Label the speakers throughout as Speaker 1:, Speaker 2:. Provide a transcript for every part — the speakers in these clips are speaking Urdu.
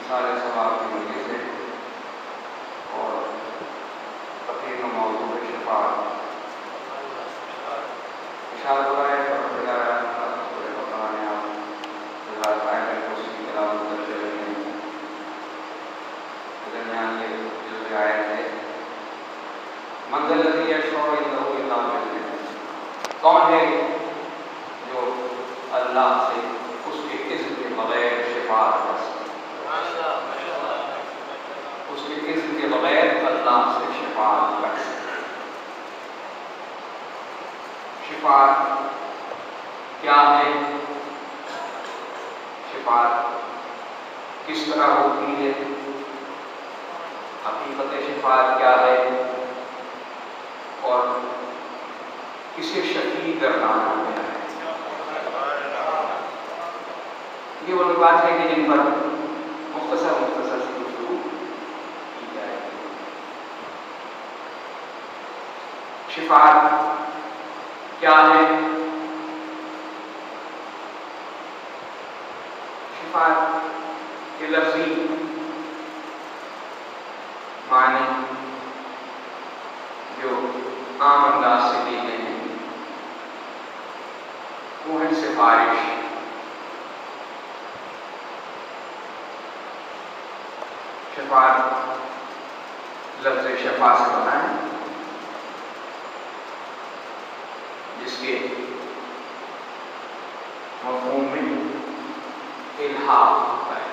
Speaker 1: اصال ثواب کی مجلس ہے اور تقریر کا موضوع ہے شفاعت. اشارہ ہو رہا ہے اور پورے بتانا ہے آپ حضرات آئے ہیں تو اس کی تلاوت کرتے رہے ہیں. درمیان یہ جو آیت ہے من ذا الذی یشفع عنده الا بإذنہ، کون ہے جو اللہ سے اس کے اذن کے بغیر شفاعت کر سکتا ہے؟ اس کے اذن کے بغیر اللہ سے شفاعت کر سکتا ہے. شفاعت کیا ہے؟ شفاعت کس طرح ہوتی ہے؟ حقیقت شفاعت کیا ہے؟ اور کسے شفیع گردانا گیا ہے؟ یہ وہ بات ہے کہ جن پر مختصر سے گفتگو کی جائے گی. شفاعت کیا ہے؟ شفاعت کے لفظی معنی جو عام انداز سے دی گئے ہیں وہ ہے سفارش. شفاعت لفظ شفا سے بنا ہے جس کے مفہوم میں الحاق ہوتا ہے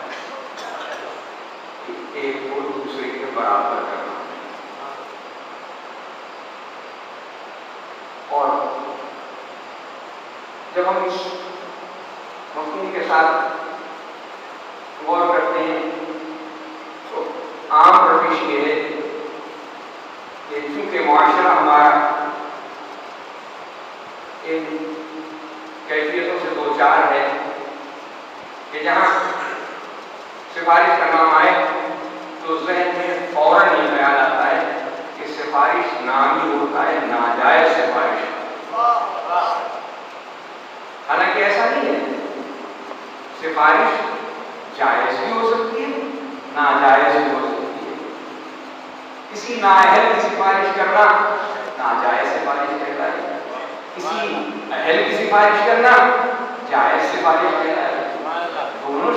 Speaker 1: کہ ایک کو دوسرے کے برابر کرنا. اور جب ہم اس مفہوم کے ساتھ غور کرتے ہیں تو عام روش یہ ہے کہ چونکہ معاشرہ ہمارا ان کیفیتوں سے دو چار ہے کہ جہاں سفارش کا نام آئے تو ذہن میں فوراً یہ خیال آتا ہے کہ سفارش نام ہی ہوتا ہے ناجائز سفارش. حالانکہ ایسا نہیں ہے. سفارش جائز بھی ہو سکتی ہے، ناجائز بھی ہو سکتی ہے. کسی نااہل کی سفارش کرنا ناجائز سفارش کہتا ہے، کسی اہل کی سفارش کرنا جائز سفارش کہتا ہے. دونوں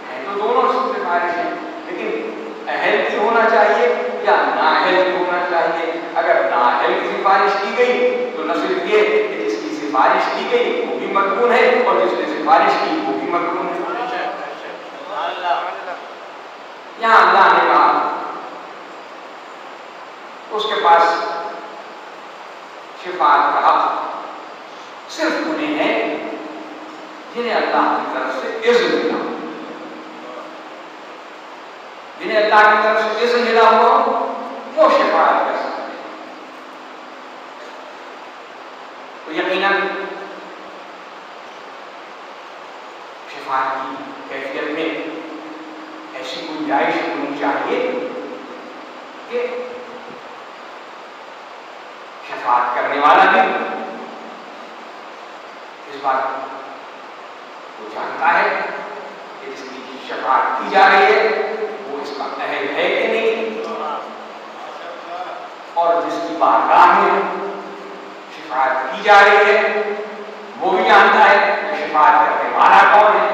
Speaker 1: ہے تو دونوں سفارش ہیں، لیکن اہل کی ہونا چاہیے یا نااہل کی ہونا چاہیے. اگر نااہل کی سفارش کی گئی تو نہ صرف یہ کہ جس کی سفارش کی گئی وہ بھی مقبول ہے اور جس نے سفارش کی وہ بھی مقبول ہے. یہاں اللہ نے کہا اس کے پاس شفاعت کا حق صرف انہیں ہے جنہیں اللہ کی طرف سے اذن ملا، جنہیں اللہ کی طرف سے اذن ملا ہوا وہ شفاعت کر سکتے ہیں. تو یقیناً شفاعت کی کیفیت میں ایسی گنجائش ہونی چاہیے کہ شفاعت کرنے والا بھی اس بات کو جانتا ہے کہ جس کی شفاعت کی جا رہی ہے وہ اس کا اہل ہے کہ نہیں، اور جس کی بارگاہ میں شفاعت کی جا رہی ہے وہ بھی جانتا ہے کہ شفاعت کرنے والا کون ہے.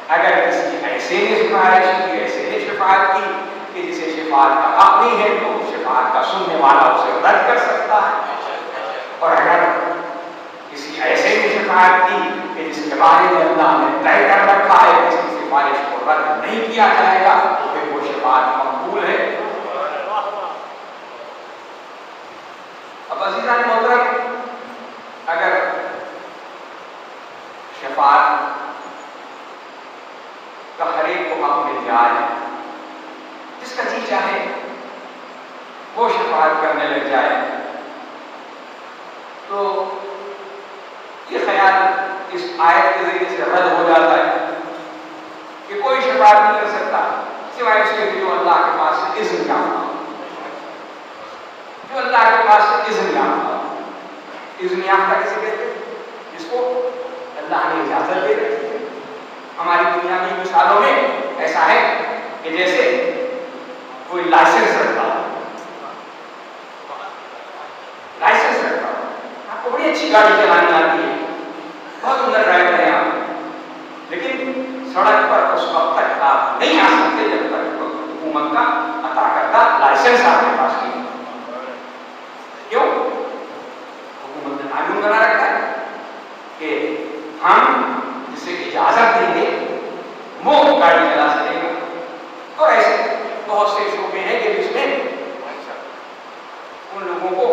Speaker 1: اگر کسی ایسے نے سفارش کی، ایسے نے شفاعت کی کہ جسے شفاعت کا حق نہیں ہے تو شفاعت کا سننے والا اسے رد کر سکتا ہے. اور اگر کسی ایسے نے شفاعت کی کہ جس کے بارے میں اللہ نے طے کر رکھا ہے کہ اس کی سفارش کو رد نہیں کیا جائے گا تو پھر وہ شفاعت مقبول ہے. اب عزیزان محترم، اگر شفاعت کا ہر ایک کو حق مل جائے، جس کا جی چاہے وہ شفاعت کرنے لگ جائے، تو یہ خیال اس آیت کے ذریعے سے رد ہو جاتا ہے کہ کوئی شفاعت نہیں کر سکتا سوائے اس کے جو اللہ کے پاس سے اذن یافتہ ہو. جو اللہ کے پاس سے اذن یافتہ ہو. اذن یافتہ کسے کہتے ہیں؟ جس کو اللہ نے اجازت دے رکھی ہے. ہماری دنیا کی مثالوں میں کہ جیسے کوئی لائسنس رکھتا ہو، لائسنس رکھتا ہو، آپ کو بڑی اچھی گاڑی چلانی آتی ہے، بہت سندر ڈرائیو کریں آپ، لیکن سڑک پر اس وقت تک آپ نہیں آ سکتے جب تک حکومت کا عطا کردہ لائسنس آپ کے پاس نہیں۔ کیوں؟ حکومت نے قانون بنا رکھا ہے کہ ہم جسے اجازت دیں گے وہ گاڑی چلا سکے گا، اور ایسے بہت سے شعبے ہیں کہ جس میں ان لوگوں کو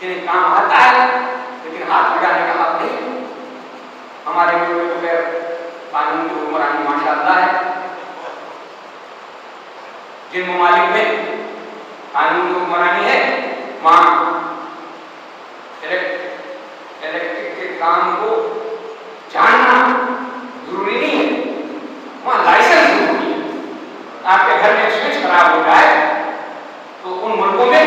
Speaker 1: جنہیں کام آتا ہے لیکن ہاتھ لگانے کا حق نہیں۔ ہمارے ملک میں تو خیر قانون کی حکمرانی ماشاء اللہ ہے، جن ممالک میں قانون کی حکمرانی ہے وہاں الیکٹرک کے کام کو جاننا ضروری نہیں ہے، وہاں لائسنس ضروری ہے۔ آپ کے گھر میں سوئچ خراب ہو جائے تو ان ملکوں میں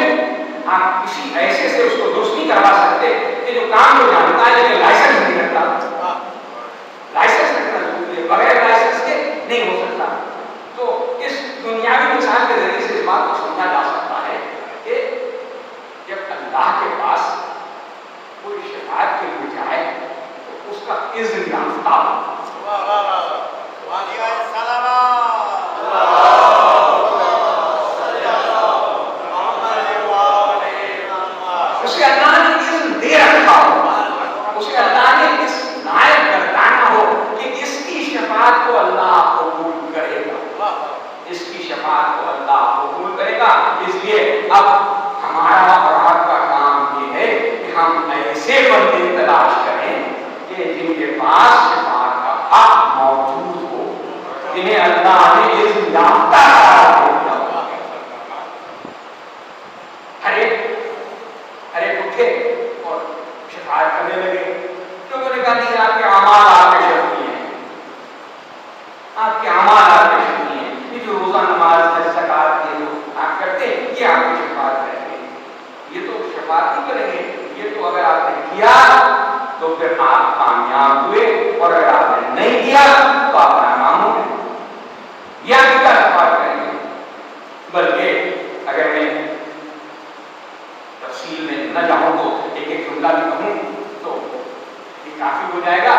Speaker 1: آپ کسی ایسے سے اس کو درست نہیں کروا سکتے کہ جو کام کو جانتا ہے لیکن لائسنس نہیں رکھتا۔ لائسنس رکھنا ضروری ہے، بغیر لائسنس کے نہیں ہو سکتا۔ تو اس دنیاوی مثال کے ذریعے سے اس بات کو سمجھا جا سکتا ہے کہ جب اللہ کے پاس کوئی شفاعت کے لیے جائے تو اس کا اذن یافتہ اسے اللہ نے اذن دے رکھا ہو، اسے اللہ نے اس لائق گردانا ہو کہ اس کی شفاعت کو اللہ قبول کرے گا، اس کی شفاعت کو اللہ قبول کرے گا۔ اس لیے اب ہمارا اور آپ کا کام یہ ہے کہ ہم ایسے بندے تلاش کریں کہ جن کے پاس شفاعت کا حق موجود ہو، جنہیں اللہ نے اذن یافتہ قرار دیا ہو۔ ہر ایک اٹھے اور شفاعت کرنے لگے۔ لوگوں نے کہا نہیں، آپ کے اعمال آپ کے شرطی ہیں، آپ کے اعمال آپ کے شرطی ہیں، یہ جو روزہ نماز زکات یہ جو آپ کرتے ہیں یہ آپ کی شفاعت کریں گے، یہ تو شفاعت نہیں کریں گے، یہ تو اگر آپ نے کیا تو پھر آپ کامیاب ہوئے، اور اگر آپ نے نہیں کیا تو آپ ناکام ہو گئے، یہ آپ کیا شفاعت کریں گے۔ بلکہ اگر میں تفصیل میں نہ جاؤں تو ایک ایک جملہ بھی کہوں تو یہ کافی ہو جائے گا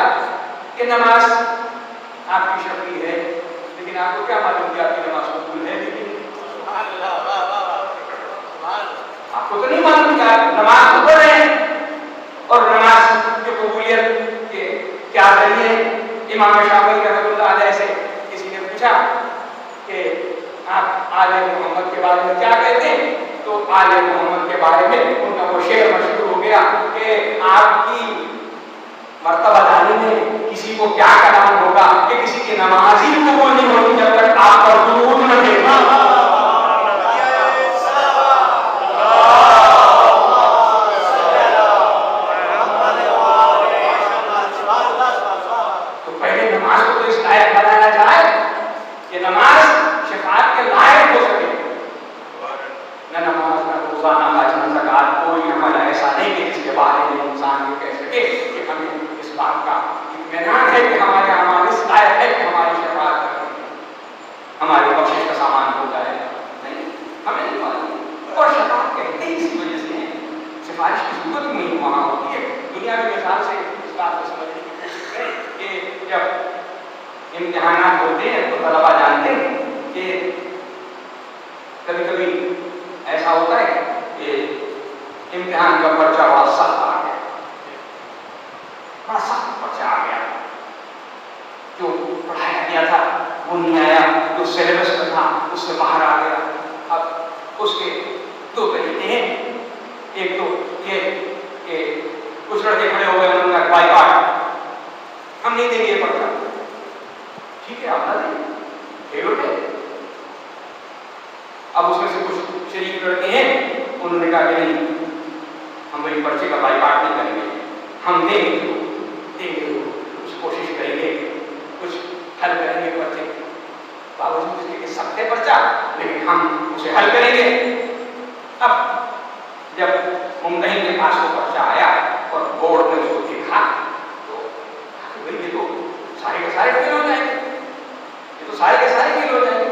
Speaker 1: کہ نماز آپ کی شرطی ہے، لیکن آپ کو کیا معلوم کہ آپ کی نماز قبول ہے؟ لیکن آپ کو تو نہیں معلوم کہ آپ نماز کو پڑھ رہے ہیں، اور نماز کی قبولیت کے کیا ذریعے ہیں۔ امام شافعی رحمۃ اللہ علیہ سے کسی نے پوچھا کہ آپ آل محمد کے بارے میں کیا کہتے ہیں، تو آل محمد کے بارے میں ان کا وہ شعر مشہور ہو گیا کہ آپ کی مرتبہ داری میں کسی کو کیا کلام ہوگا کہ کسی کی نماز ہی قبول نہیں ہوتی جب تک آپ پر درود نہ بھیجے۔ تو پہلے نماز کو تو اس لائق بنایا جائے کہ نماز شفاعت کے لائق ہو سکے۔ نہ نماز، نہ روزہ، نہ حج، نہ زکات، کوئی عمل ایسا نہیں کہ جس کے بارے میں انسان یہ کہہ سکے کہ ہمیں اس بات کا اطمینان ہے کہ ہمارے اعمال اس لائق ہے کہ ہماری شفاعت کریں، ہماری بخشش کا سامان ہو جائے۔ نہیں، ہمیں نہیں معلوم، اور شفاعت کہتے ہی اسی وجہ سے ہیں، سفارش کی ضرورت نہیں وہاں ہوتی ہے۔ دنیا کے مثال سے اس بات کو سمجھنے کی کوشش کریں کہ جب امتحانات ہوتے ہیں تو طلبا جانتے ہیں کہ کبھی کبھی ایسا ہوتا ہے کہ امتحان کا پرچہ بڑا سخت آ گیا، بڑا سخت پرچہ آ گیا، جو پڑھایا گیا تھا وہ نہیں آیا، جو سلیبس میں تھا اس سے باہر آ گیا۔ اب اس کے دو طریقے ہیں، ایک تو یہ کہ کچھ لڑکے کھڑے ہو گئے، انہوں نے کہا بائیکاٹ، ہم نہیں دیں گے یہ پرچہ۔ ٹھیک ہے، آپ نہ دیں، فیل ہو گئے۔ اب اس میں سے کچھ شریف لڑکے ہیں، انہوں نے کہا کہ نہیں، ہم وہی پرچے کا بائیکاٹ نہیں کریں گے، ہم دیں گے، کچھ کوشش کریں گے، کچھ حل کریں گے پرچے، باوجود اس کے کہ سخت ہے پرچہ لیکن ہم اسے حل کریں گے۔ اب جب ممتحن کے پاس وہ پرچہ آیا اور بورڈ نے اس کو دیکھا تو یہ تو سارے کے سارے فیل ہو جائیں گے، یہ تو سارے کے سارے فیل ہو جائیں گے۔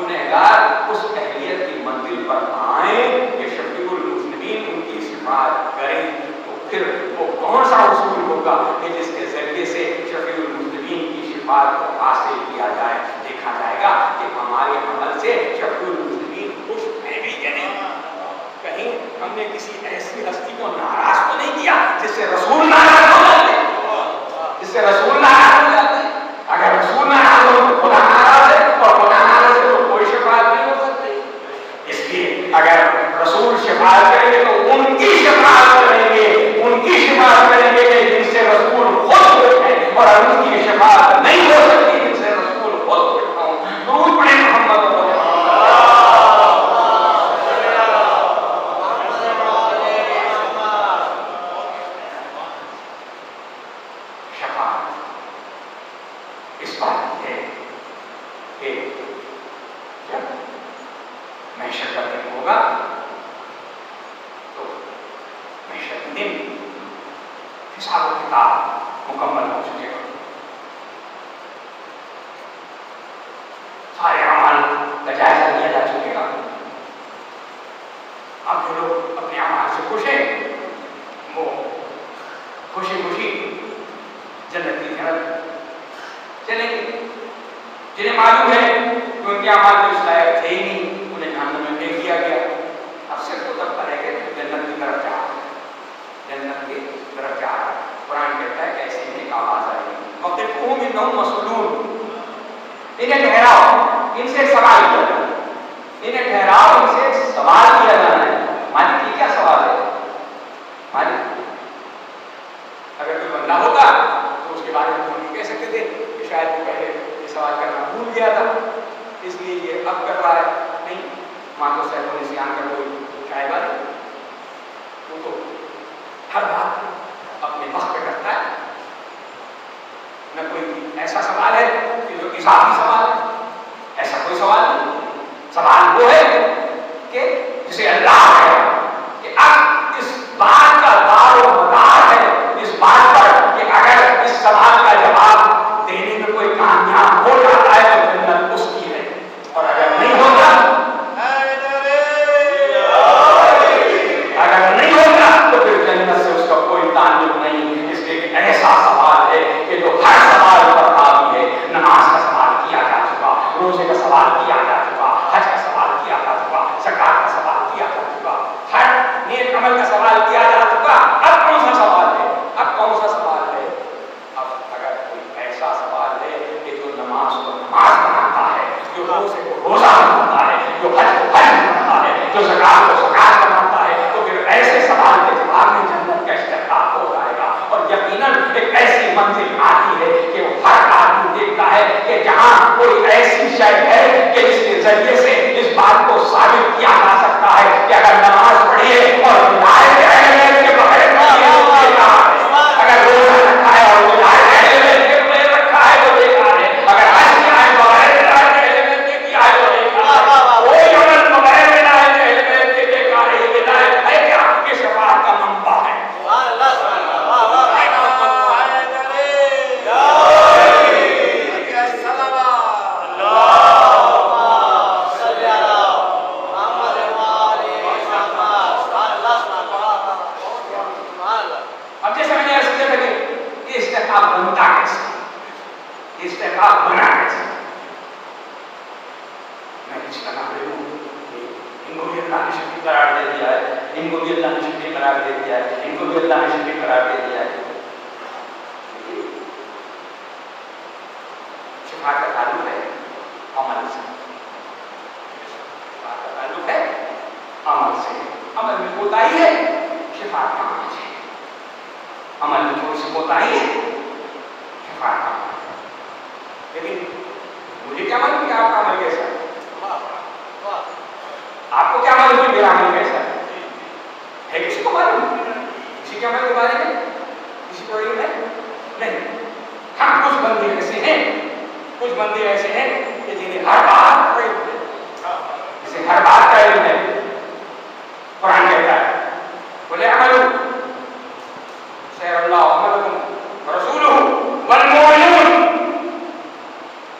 Speaker 1: گنہگار اس اہلیت کی منزل پر آئیں کہ شفیع المذنبین ان کی شفاعت کریں، تو پھر وہ کون سا اصول ہوگا کہ جس کے ذریعے سے شفیع المذنبین کی شفاعت کو حاصل کیا جائے؟ دیکھا جائے گا کہ ہمارے عمل سے شفیع المذنبین خوش ہیں بھی یا نہیں، کہیں ہم نے کسی ایسی ہستی کو ناراض تو نہیں کیا جس سے رسول ناراض ہو جاتے ہیں، جس سے رسول ناراض ہو جاتے ہیں؟ اگر رسول ناراض ہو تو خدا ناراض ہے، اور خدا ناراض ہے تو کوئی شفاعت نہیں ہو سکتی۔ اس لیے اگر رسول شفاعت کریں گے تو ان کی شفاعت کریں گے، ان کی شفاعت کریں گے کہ جن سے رسول خود خوش ہے، اور ان کی شفاعت نہیں ہو سکتی جن سے رسول خود خوش نہ ہو۔ درود پڑھیں محمد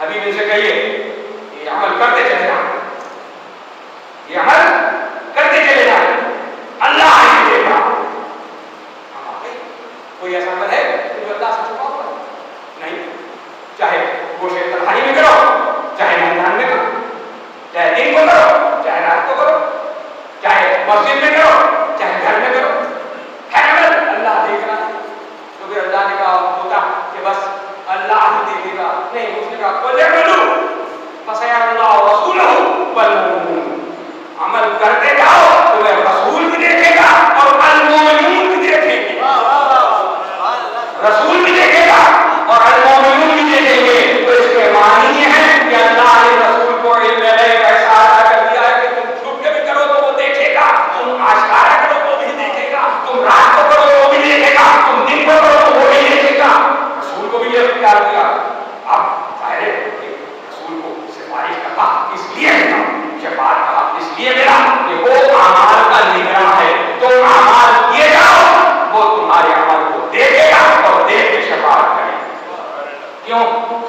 Speaker 2: حبیب ان سے کہیے کہ عمل کرتے چلے
Speaker 1: چاہے دن کو کرو چاہے رات کو کرو، چاہے مسجد میں کرو چاہے گھر میں کرو، ہے اللہ دیکھ رہا ہے۔ تو پھر اللہ نے کہا ہوتا کہ بس اللہ ہی دیکھے گا، نہیں، اس نے کہا قل اعملوا فسيرى الله ورسوله والمؤمنون، عمل کرتے جاؤ تمہیں رسول بھی دیکھے گا اور المؤمنون بھی دیکھیں گے، رسول بھی دیکھے گا اور المؤمنون بھی دیکھیں گے۔ تو اس کے معنی یہ ہے کہ اللہ نے رسول کو علم غیب کا اشارہ کر دیا ہے کہ تم چھپ کے بھی کرو تو وہ دیکھے گا، تم آشکارا کرو تو بھی دیکھے گا، تم رات کو کرو تو بھی دیکھے گا، تم دن کو کرو تو وہ بھی دیکھے گا۔ رسول کو بھی یہ اختیار دیا۔ اب ظاہر ہے کہ رسول کو سفارش کہا اس لیے ملا، شفاعت کہا اس لیے ملا کہ وہ اعمال کا نگراں ہے، تم اعمال کیے جاؤ وہ تمہارے عمل کو دیکھے گا اور دیکھ کے شفاعت کرے گا۔ کیوں؟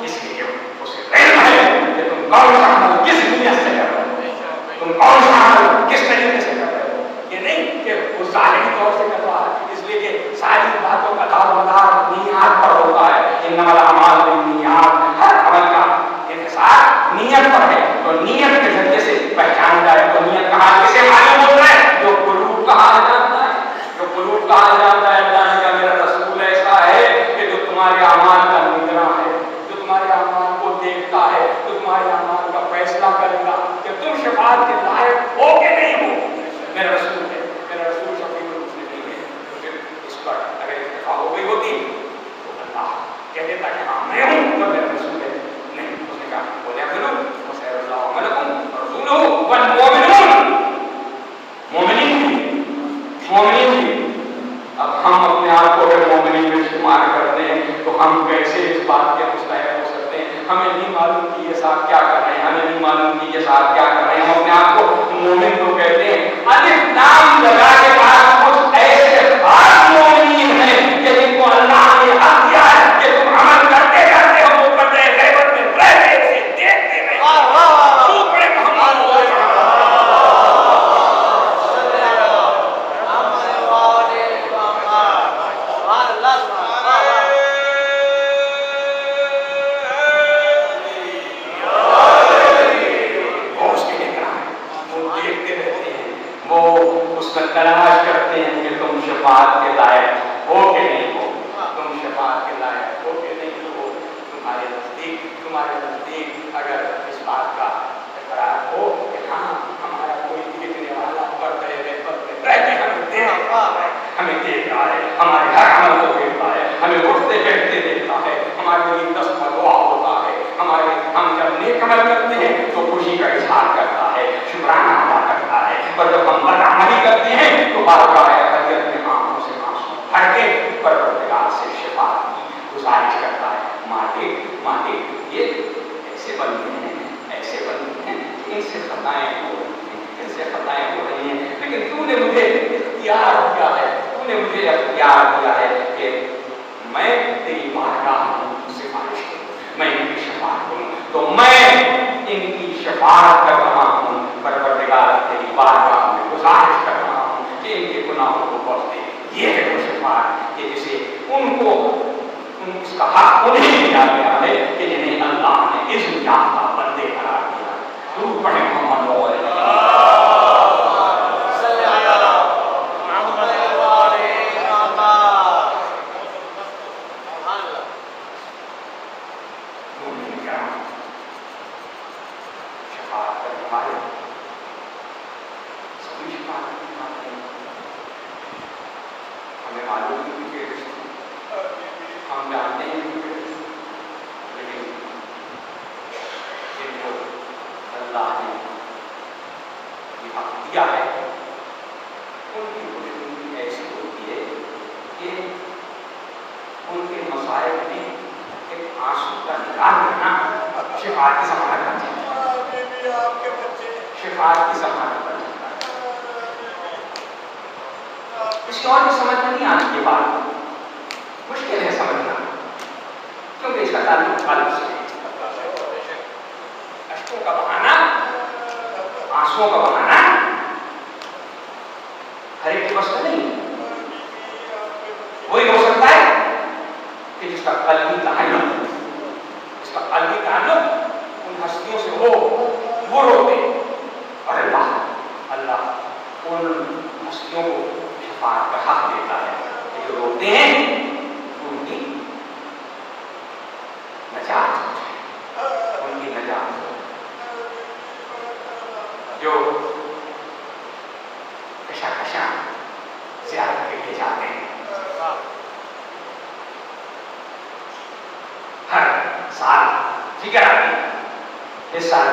Speaker 1: اس لیے اسے علم ہے کہ تم کون سا عمل کس نیت سے کر رہے ہو، تم کون سا عمل کس طریقے سے کر رہے ہو۔ یہ نہیں کہ وہ ظاہری طور سے کر رہا ہے، اس لیے کہ ساری باتوں کا دار مدار نیات پر ہوتا ہے، انما الاعمال بالنیات، ہر عمل کا انحصار نیت پر ہے، تو نیت کے ذریعے سے پہچانا جائے۔ تو نیت کہاں کسے معلوم ہوتا ہے؟ جو قلوب کا حال جانتا ہے، جو قلوب کا حال جانتا ہے۔ اللہ نے کہا میرا رسول ایسا ہے کہ جو تمہارے اعمال کا نگراں ہے، جو تمہارے اعمال کو دیکھتا ہے، جو تمہارے اعمال کا فیصلہ کرے گا کہ تم شفاعت کے لائق ہو کہ نہیں ہو۔ میرا رسول ہے، میرا رسول شفیع المذنبین ہے۔ تو پھر اس پر اگر اتفاق ہو گئی ہوتی تو اللہ کہہ دیتا کہ ہاں میں ہوں اور میرا رسول ہے، نہیں، اس نے کہا قل اعملوا فسيرى الله عملكم ورسوله والمؤمنون، مومنین بھی۔ اب ہم اپنے آپ کو اگر مومنین میں شمار کرتے ہیں تو ہم کیسے اس بات کے مستحق ہو سکتے ہیں؟ ہمیں نہیں معلوم کہ یہ صاحب کیا کر رہے ہیں، ہمیں نہیں معلوم کہ یہ صاحب کیا کر رہے ہیں، ہم اپنے آپ کو مومن تو کہتے ہیں۔ الف لام لگا کے بعد کچھ ایسے خاص مومنین ہیں کہ جن کو اللہ نے حق دیا ہے کہ تم عمل کرتے کرتے ہو وہ پردے غیبت میں رہتے اسے دیکھتے رہے۔ خوب بڑے محمد تلاش کرتے ہیں کہ تم شفاعت کے لائق ہو کہ نہیں ہو، تم شفاعت کے لائق ہو کہ نہیں ہو۔ تمہارے نزدیک اگر اس بات کا اقرار ہو کہ ہاں ہمارا کوئی دیکھنے والا پردے غیبت میں رہتے ہمیں دیکھ رہا ہے، ہمارے ہر عمل کو دیکھتا ہے، ہمیں اٹھتے بیٹھتے دیکھتا ہے، ہمارے لیے دست کا دعا ہوتا ہے، ہم جب نیک عمل کرتے ہیں تو خوشی کا اظہار کرتا ہے، شکرانہ ادا کرتا ہے، اور جب ہم بدعملی کرتے ہیں تو بارگاہ اقلیت میں آنکھوں سے آنسو بھر کے پروردگار سے شفاعت کی گزارش کرتا ہے۔ مالک یہ ایسے بندے ہیں کہ ان سے خطائیں ہو رہی ہیں، لیکن تو نے مجھے اختیار دیا ہے کہ میں تیری بارگاہ میں سفارش کروں، میں ان کی شفاعت کروں، تو میں ان کی شفاعت کر رہا ہوں، پروردگار تیری بارگاہ میں گزارش کر رہا ہوں کہ ان کے گناہوں کو بخش دے۔ یہ ہے وہ شفاعت کہ جسے اس کا حق انہیں دیا گیا ہے کہ جنہیں اللہ نے اذن یافتہ بندے قرار دیا۔ درود پڑھیں محمد ہم جانتے ہیں لیکن جن کو اللہ نے یہ حق دیا ہے ان کی خوشنودی ایسی ہوتی ہے کہ ان کے مسائل میں ایک آنسو کا نکال کرنا شفاعت کی ضمانت بن جاتا ہے، شفاعت کی ضمانت بن جاتا ہے۔ کسی اور کی سمجھ میں نہیں آتی یہ بات، مشکل ہے سمجھنا، کیونکہ اس کا تعلق قلب سے ہے۔ اشکوں کا بہانا، آنسوؤں کا بہانا ہر ایک کے بس کا نہیں، وہی ہو سکتا ہے کہ جس کا قلبی تعلق ان ہستیوں سے ہو وہ روتے جو کشاکشاں زیارت کے لیے جاتے ہیں، ہر سال فکر آتی ہے، اس سال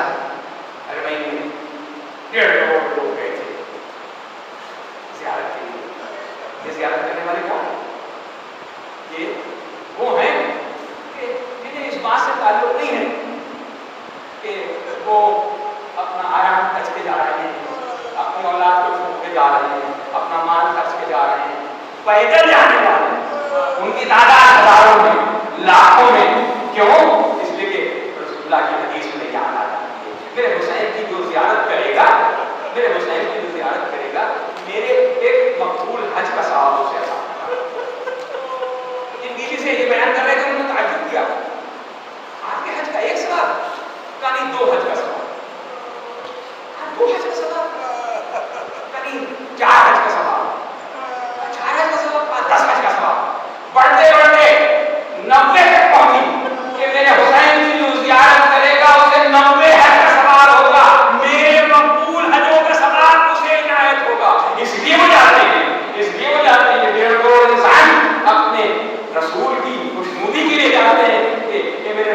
Speaker 1: ہر مہینے 1.5 کروڑ لوگ گئے تھے زیارت کے لیے۔ یہ زیارت کرنے والے کون ہیں؟ یہ وہ ہیں کہ جنہیں اس بات سے تعلق نہیں ہے کہ وہ اپنا آرام خرچ کے جا رہے ہیں، اپنی اولاد کو چھوڑ کے جا رہے ہیں، اپنا مال خرچ کے جا رہے ہیں، پیدل جانے والے ہیں، ان کی تعداد ہزاروں میں، لاکھوں میں۔ کیوں؟ اس لیے کہ رسول اللہ کی حدیث میں یاد آ جاتی ہے، میرے حسین کی جو زیارت کرے گا، میرے حسین کی جو زیارت کرے گا، میرے ایک مقبول حج کا ثواب اسے عطا ہوگا۔ جن بیوی سے یہ بیان کر رہے تھے انہوں نے تعجب کیا، آپ کے حج کا ایک ثواب، کہیں 2 حج کا ثواب، 2 حج کا ثواب، کہیں 4 حج کا ثواب، 4 حج کا ثواب، 10 حج کا ثواب، بڑھتے بڑھتے 90 تک پہنچی کہ میرے حسین کی جو زیارت کرے گا اسے 90 حج کا ثواب ہوگا، میرے مقبول حجوں کا ثواب اسے عنایت ہوگا۔ اس لیے وہ جاتے ہیں، اس لیے وہ جاتے ہیں، 1.5 کروڑ انسان اپنے رسول کی خوشنودی کے لیے جاتے ہیں کہ میرے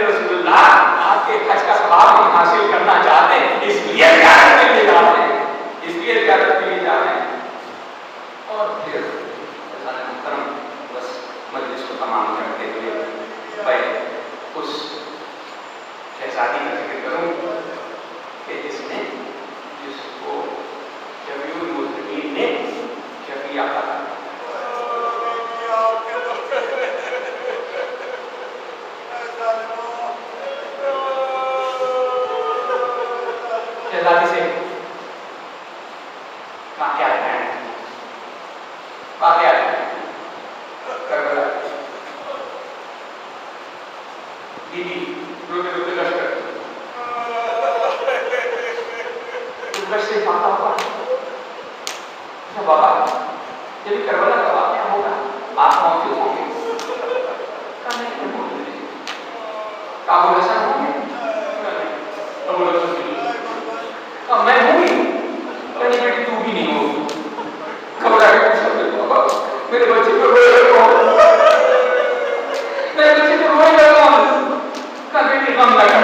Speaker 1: رسول اللہ آپ کے حج کا ثواب ہم حاصل کرنا چاہتے ہیں، اس لیے زیارت کے لیے جاتے ہیں، اس لیے زیارت کے لیے جاتے ہیں۔ اور پھر محترم بس مجلس کو تمام کرتے ہوئے میں اس شہزادی کا ذکر کروں کہ جس کو شفیع المذنبین نے شفیع کہا۔ شہزادی سے واقعات ہیں، کربلا بی بی روتے روتے لشکر سے فاتح ہوا۔ اچھا بابا، جب کربلا کا واقعہ ہوگا آپ موجود ہوں گے؟ ابو الحسن ہوں گے؟ ابو الحسن میں ہوں گی، کہیں بیٹی تو بھی نہیں ہوگی، گھبرا کے پوچھا بابا میرے بچے کو روئے لگا ہوں، میرے بچے کو روئے لگا ہوں، کہا بیٹی غم نہ کر،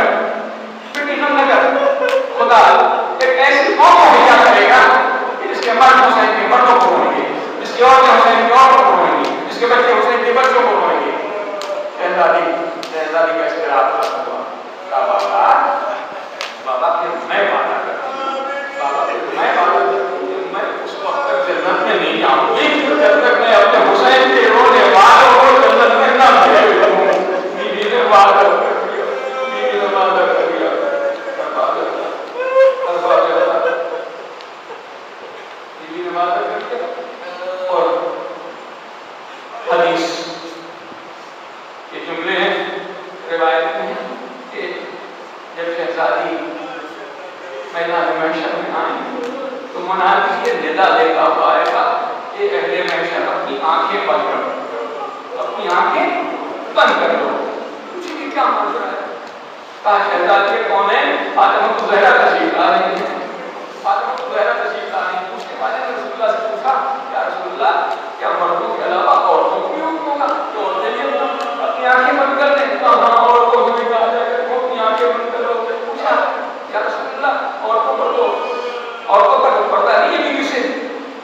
Speaker 1: بیٹی غم نہ کر، خدا ایک ایسی قوم مہیا کرے گا کہ جس کے مرد حسین کے مردوں کو روئیں گے، جس کی عورتیں حسین کی عورتوں کو روئیں گی، جس کے بچے حسین کے بچوں کو روئیں گے۔ شہزادی کا اشتراک ہوا، کہا بابا پھر میں وعدہ کرتا ہوں، بابا پھر میں وعدہ کرتا ہوں کہ میں اس وقت تک جنت میں نہیں جاؤں گی جب تک میں اپنے حسین کے رونے والوں کو جنت میں نہ بھیج دوں۔ بیوی نے وعدہ کر دیا، بیوی نے وعدہ کر دیا، بیوی نے وعدہ کر دیا۔ اور حدیث کے جملے ہیں، روایت میں ہیں کہ جب شہزادی میدان محشر میں آئیں تو منادی یہ ندا دیتا ہوا آئے گا کہ اہل محشر اپنی آنکھیں بند کر دو، اپنی آنکھیں بند کر دو۔ پوچھیں کہ کیا منظر ہے؟ کہا شہزادی کون ہے؟ فاطمہ زہرا تشریف لا رہی ہیں، فاطمہ زہرا تشریف لا رہی ہیں۔ پوچھنے والے نے رسول اللہ سے پوچھا یا رسول اللہ کیا مردوں کے علاوہ عورتوں کو بھی حکم ہوگا کہ عورتیں بھی اپنی آنکھیں بند کر دیں؟ کہا ہاں عورتوں کو بھی کہا جائے گا اپنی آنکھیں بند کر دو۔ پوچھا یا رسول اللہ عورتوں پر تو پردہ نہیں ہے بیوی سے،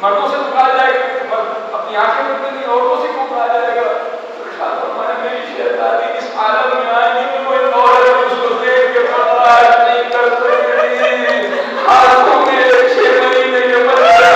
Speaker 1: مردوں سے تو کہا جائے گا مرد اپنی آنکھیں بند کر دیں، عورتوں سے کیوں کہا جائے گا؟ تو ارشاد فرمایا میری شہزادی اس عالم میں آئے گی کہ کوئی عورت اس کو دیکھ کے برداشت نہیں کر سکتی، ہاتھوں میں 6 مہینے کے بچے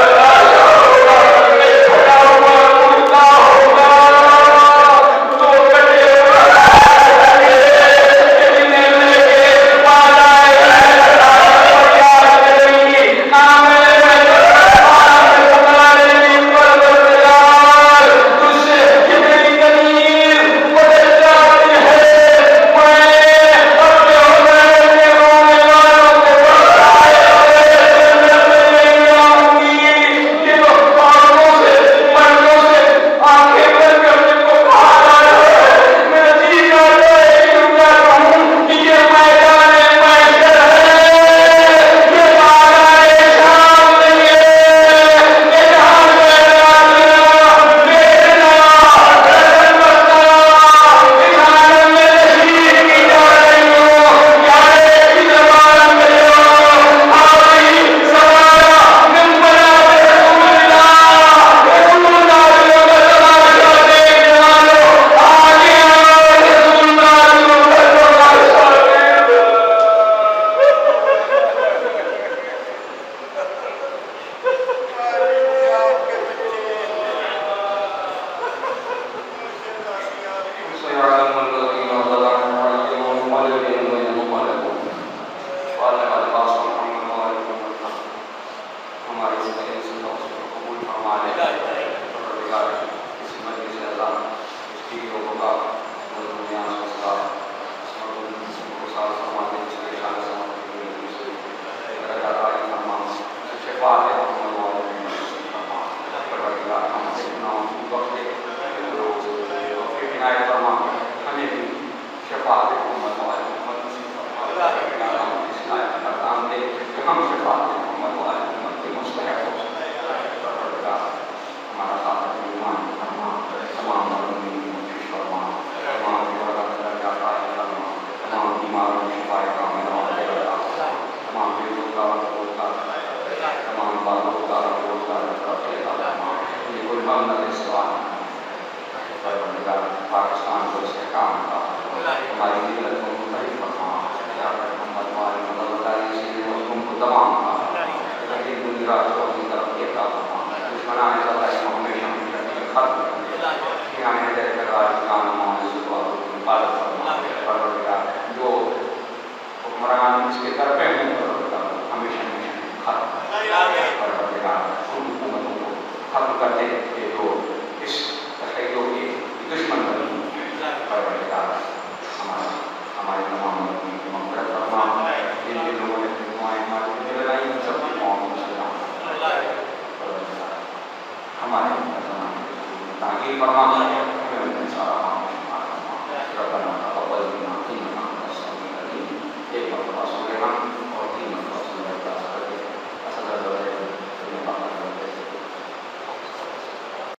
Speaker 1: تمام روزگار پاکستان کو استحکام کا ہماری ملت کو متحد فرما محمد والی مدد حکم کو تمام کی طرف دیتا دشمنان ہمیشہ ختم جو حکمران اس کے طرفے ہیں ہمیشہ ختم حکومتوں کو ختم کر دے کہ جو اس تخیلوں کے دشمن بنی ہمارے تمام مغفرت فرما جن کے لوگوں نے دعائیں ہماری لڑائی سب کی قوم مسلمان ہمارے تاکہ فرما